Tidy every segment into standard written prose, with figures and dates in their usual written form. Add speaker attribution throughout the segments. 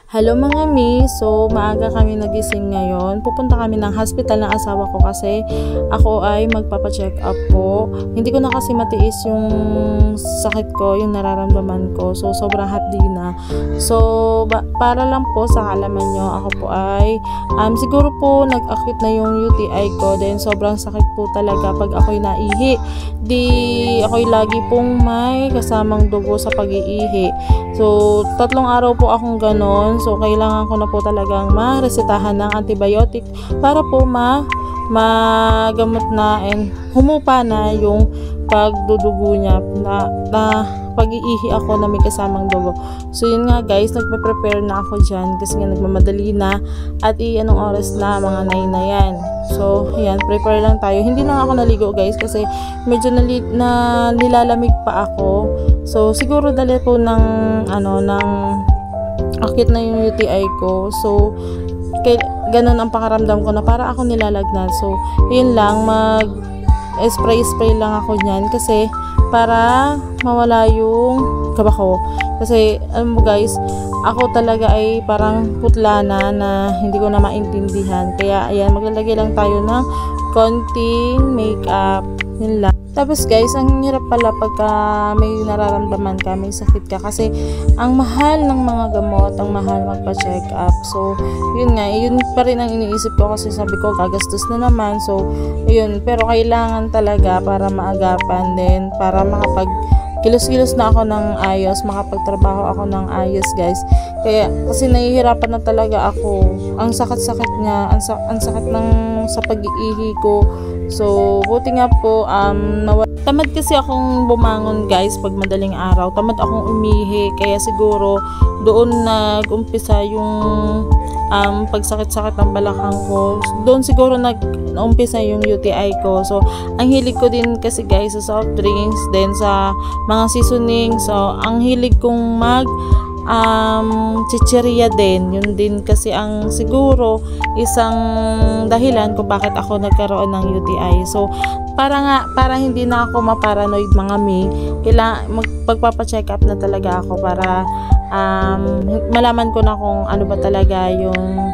Speaker 1: Hello mga mi, so maaga kami nagising ngayon. Pupunta kami ng hospital ng asawa ko kasi ako ay magpapa-check up po. Hindi ko na kasi matiis yung sakit ko, yung nararamdaman ko. So sobrang hapdi na. So para lang po sa kalaman nyo, ako po ay siguro po nag-acute na yung UTI ko. Then sobrang sakit po talaga pag ako'y naihi. Di ako'y lagi pong may kasamang dugo sa pag-iihi. So 3 araw po akong ganon. So, kailangan ko na po talagang maresetahan ng antibiotic para po magamot na and humupa na yung pagdudugo niya na pag-iihi ako na may kasamang dugo. So, yun nga guys, nagpe-prepare na ako dyan kasi nga nagmamadali na at anong oras na, mga 9 na yan. So, ayan, prepare lang tayo. Hindi na ako naligo guys kasi medyo nilalamig pa ako. So, siguro dali po ng akit na yung UTI ko. So, ganun ang pakaramdam ko na para ako nilalagnat. So, yun lang, mag-spray lang ako niyan kasi para mawala yung kaba ko. Kasi, alam mo guys, ako talaga ay parang putla na hindi ko na maintindihan. Kaya, ayan, maglalagay lang tayo ng konting makeup. Yun lang. Tapos guys, ang hirap pala pagka may nararamdaman ka, may sakit ka kasi ang mahal ng mga gamot, ang mahal magpa-check up. So, yun nga, yun pa rin ang iniisip ko kasi sabi ko, gagastos na naman. So, yun, pero kailangan talaga para maagapan din, para kilos-kilos na ako ng ayos, makapagtrabaho ako ng ayos guys. Kaya, kasi nahihirapan na talaga ako. Ang sakit-sakit niya, ang sakit sa pag-iihi ko. So, buti nga po, tamad kasi akong bumangon guys pag madaling araw. Tamad akong umihi. Kaya siguro, doon nag-umpisa yung pagsakit-sakit ng balakang ko. Doon siguro nag-umpisa yung UTI ko. So, ang hilig ko din kasi guys sa soft drinks, then sa mga seasoning. So, ang hilig kong chicheria din. Yun din kasi ang siguro isang dahilan kung bakit ako nagkaroon ng UTI. So, para hindi na ako maparanoid mga mi, kailangan magpapa-check up na talaga ako para malaman ko na kung ano ba talaga yung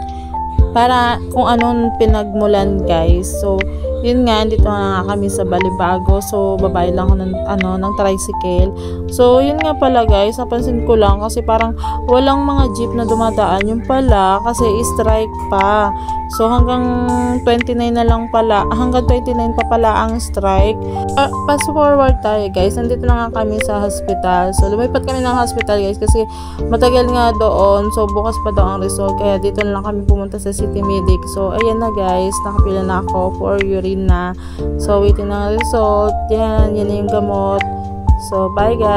Speaker 1: kung anong pinagmulan guys. So, yun nga, dito nga kami sa Balibago. So, babayad lang ako ng tricycle. So, yun nga pala guys, napansin ko lang kasi parang walang mga jeep na dumadaan. Yung pala, kasi strike pa. So, hanggang 29 na lang pala. Hanggang 29 pa pala ang strike. Pass forward tayo guys. Nandito na nga kami sa hospital. So, lumipat kami ng hospital guys kasi matagal nga doon. So, bukas pa daw ang result. Kaya dito na lang kami pumunta sa City Medic. So, ayan na guys. Nakapila na ako for urine na. So, waiting na result. Yan na yung gamot. So, bye guys.